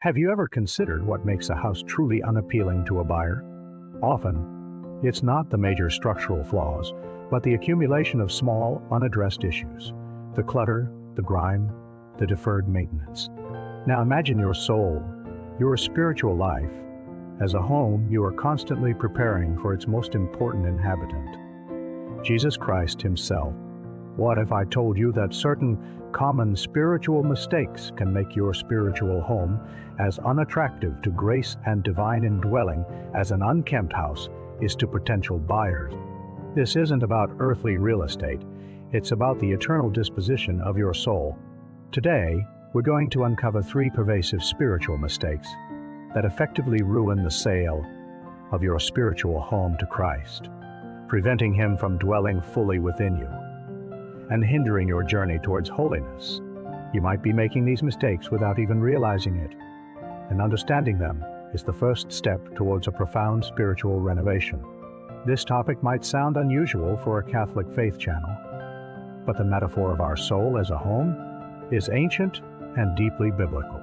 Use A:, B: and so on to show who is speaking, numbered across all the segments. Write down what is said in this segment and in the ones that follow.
A: Have you ever considered what makes a house truly unappealing to a buyer? Often, it's not the major structural flaws, but the accumulation of small, unaddressed issues. The clutter, the grime, the deferred maintenance. Now imagine your soul, your spiritual life. As a home, you are constantly preparing for its most important inhabitant, Jesus Christ Himself. What if I told you that certain common spiritual mistakes can make your spiritual home as unattractive to grace and divine indwelling as an unkempt house is to potential buyers? This isn't about earthly real estate. It's about the eternal disposition of your soul. Today, we're going to uncover 3 pervasive spiritual mistakes that effectively ruin the sale of your spiritual home to Christ, preventing Him from dwelling fully within you and hindering your journey towards holiness. You might be making these mistakes without even realizing it, and understanding them is the first step towards a profound spiritual renovation. This topic might sound unusual for a Catholic faith channel, but the metaphor of our soul as a home is ancient and deeply biblical.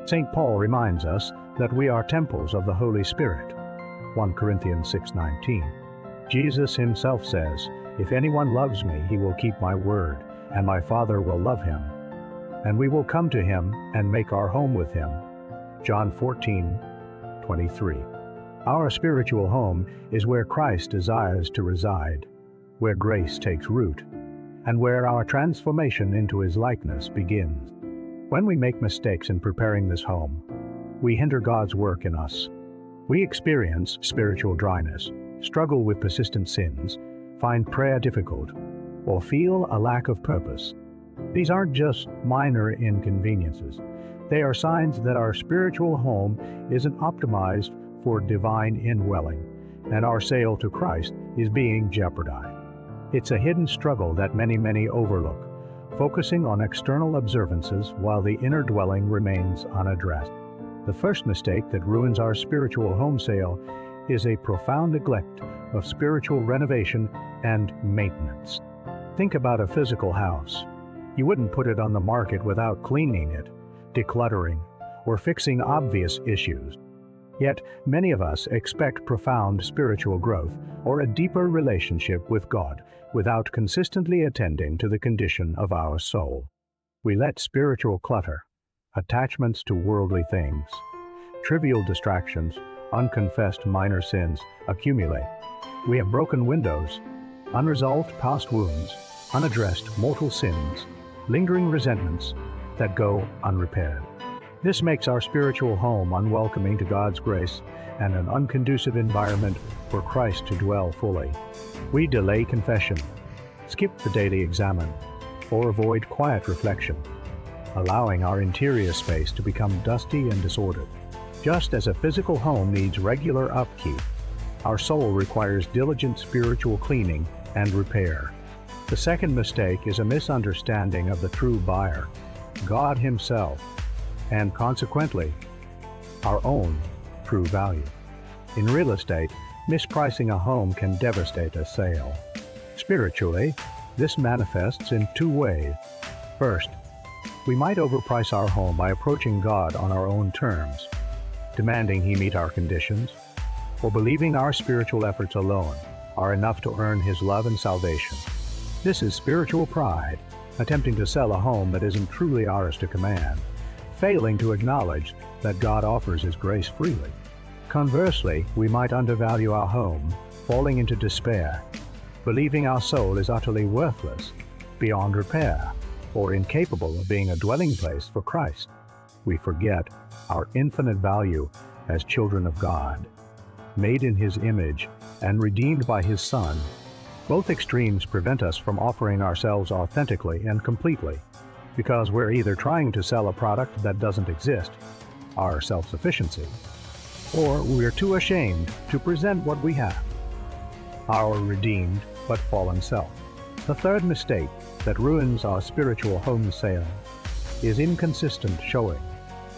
A: St. Paul reminds us that we are temples of the Holy Spirit, 1 Corinthians 6:19. Jesus Himself says, "If anyone loves me, he will keep my word, and my Father will love him, and we will come to him and make our home with him." John 14:23. Our spiritual home is where Christ desires to reside, where grace takes root, and where our transformation into His likeness begins. When we make mistakes in preparing this home, we hinder God's work in us. We experience spiritual dryness, struggle with persistent sins, find prayer difficult, or feel a lack of purpose. These aren't just minor inconveniences. They are signs that our spiritual home isn't optimized for divine indwelling, and our sale to Christ is being jeopardized. It's a hidden struggle that many overlook, focusing on external observances while the inner dwelling remains unaddressed. The first mistake that ruins our spiritual home sale is a profound neglect of spiritual renovation and maintenance. Think about a physical house. You wouldn't put it on the market without cleaning it, decluttering, or fixing obvious issues. Yet, many of us expect profound spiritual growth or a deeper relationship with God without consistently attending to the condition of our soul. We let spiritual clutter, attachments to worldly things, trivial distractions, unconfessed minor sins accumulate. We have broken windows, unresolved past wounds, unaddressed mortal sins, lingering resentments that go unrepaired. This makes our spiritual home unwelcoming to God's grace and an unconducive environment for Christ to dwell fully. We delay confession, skip the daily examen, or avoid quiet reflection, allowing our interior space to become dusty and disordered. Just as a physical home needs regular upkeep, our soul requires diligent spiritual cleaning and repair. The second mistake is a misunderstanding of the true buyer, God Himself, and consequently, our own true value. In real estate, mispricing a home can devastate a sale. Spiritually, this manifests in 2 ways. First, we might overprice our home by approaching God on our own terms, demanding He meet our conditions, or believing our spiritual efforts alone are enough to earn His love and salvation. This is spiritual pride, attempting to sell a home that isn't truly ours to command, failing to acknowledge that God offers His grace freely. Conversely, we might undervalue our home, falling into despair, believing our soul is utterly worthless, beyond repair, or incapable of being a dwelling place for Christ. We forget our infinite value as children of God, made in His image and redeemed by His Son. Both extremes prevent us from offering ourselves authentically and completely, because we're either trying to sell a product that doesn't exist, our self-sufficiency, or we're too ashamed to present what we have, our redeemed but fallen self. The third mistake that ruins our spiritual home sale is inconsistent showing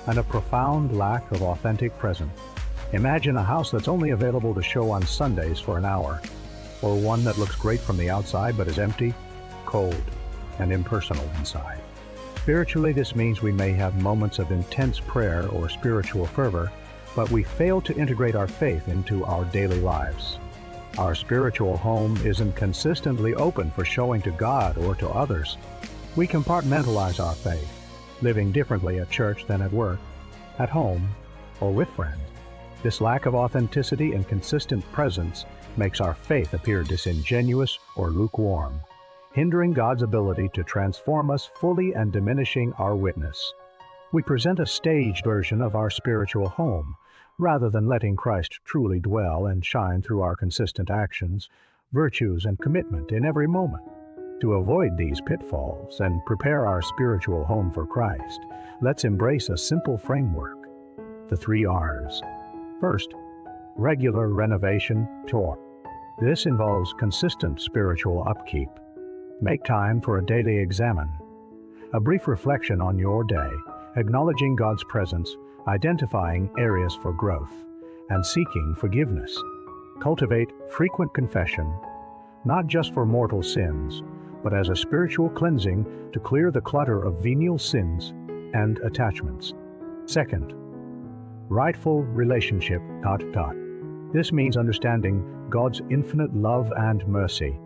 A: and a profound lack of authentic presence. Imagine a house that's only available to show on Sundays for an hour, or one that looks great from the outside but is empty, cold, and impersonal inside. Spiritually, this means we may have moments of intense prayer or spiritual fervor, but we fail to integrate our faith into our daily lives. Our spiritual home isn't consistently open for showing to God or to others. We compartmentalize our faith, living differently at church than at work, at home, or with friends. This lack of authenticity and consistent presence makes our faith appear disingenuous or lukewarm, hindering God's ability to transform us fully and diminishing our witness. We present a staged version of our spiritual home, rather than letting Christ truly dwell and shine through our consistent actions, virtues, and commitment in every moment. To avoid these pitfalls and prepare our spiritual home for Christ, let's embrace a simple framework: the 3 R's. First, regular renovation tour. This involves consistent spiritual upkeep. Make time for a daily examen, a brief reflection on your day, acknowledging God's presence, identifying areas for growth, and seeking forgiveness. Cultivate frequent confession, not just for mortal sins, but as a spiritual cleansing to clear the clutter of venial sins and attachments. Second, rightful relationship. This means understanding God's infinite love and mercy,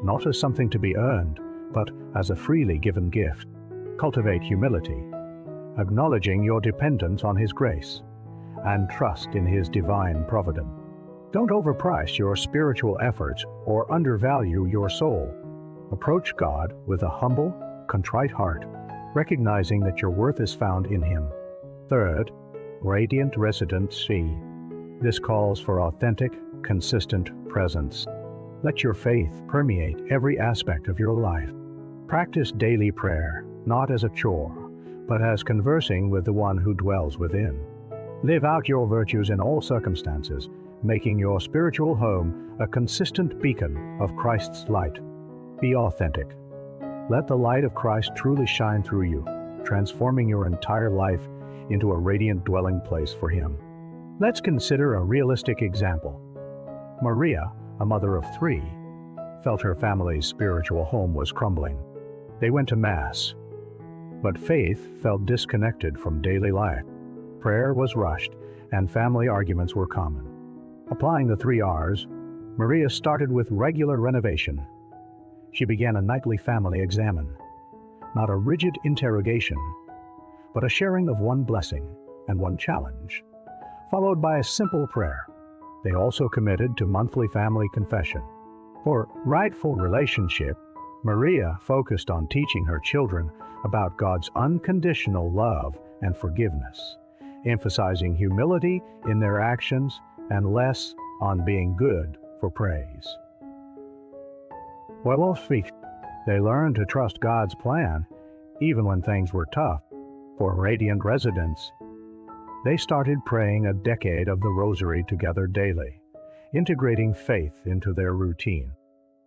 A: not as something to be earned, but as a freely given gift. Cultivate humility, acknowledging your dependence on His grace, and trust in His divine providence. Don't overprice your spiritual efforts or undervalue your soul. Approach God with a humble, contrite heart, recognizing that your worth is found in Him. Third, radiant residency. This calls for authentic, consistent presence. Let your faith permeate every aspect of your life. Practice daily prayer, not as a chore, but as conversing with the one who dwells within. Live out your virtues in all circumstances, making your spiritual home a consistent beacon of Christ's light. Be authentic. Let the light of Christ truly shine through you, transforming your entire life into a radiant dwelling place for Him. Let's consider a realistic example. Maria, a mother of 3, felt her family's spiritual home was crumbling. They went to Mass, but faith felt disconnected from daily life. Prayer was rushed, and family arguments were common. Applying the 3 R's, Maria started with regular renovation. She began a nightly family examen, not a rigid interrogation, but a sharing of one blessing and one challenge, followed by a simple prayer. They also committed to monthly family confession. For rightful relationship, Maria focused on teaching her children about God's unconditional love and forgiveness, emphasizing humility in their actions and less on being good for praise. Well, they learned to trust God's plan even when things were tough. For radiant residents, they started praying a decade of the Rosary together daily, integrating faith into their routine.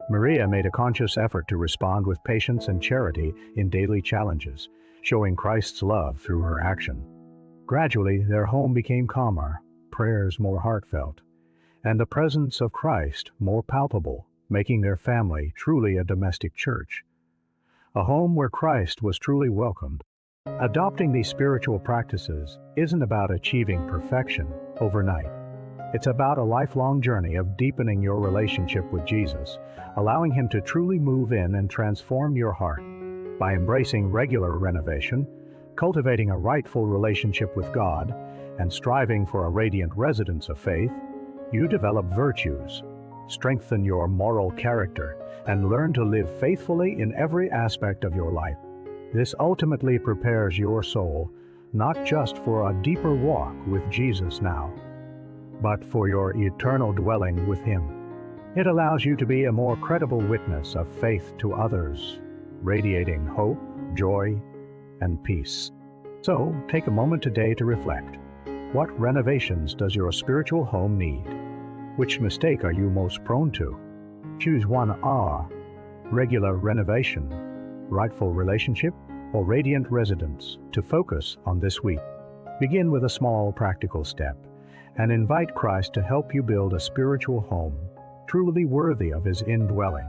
A: Maria made a conscious effort to respond with patience and charity in daily challenges, showing Christ's love through her action. Gradually, their home became calmer, prayers more heartfelt, and the presence of Christ more palpable, making their family truly a domestic church, a home where Christ was truly welcomed. Adopting these spiritual practices isn't about achieving perfection overnight. It's about a lifelong journey of deepening your relationship with Jesus, allowing Him to truly move in and transform your heart. By embracing regular renovation, cultivating a rightful relationship with God, and striving for a radiant residence of faith, you develop virtues, strengthen your moral character, and learn to live faithfully in every aspect of your life. This ultimately prepares your soul not just for a deeper walk with Jesus now, but for your eternal dwelling with Him. It allows you to be a more credible witness of faith to others, radiating hope, joy, and peace. So, take a moment today to reflect. What renovations does your spiritual home need? Which mistake are you most prone to? Choose one R, regular renovation, rightful relationship, or radiant residence to focus on this week. Begin with a small practical step and invite Christ to help you build a spiritual home truly worthy of His indwelling.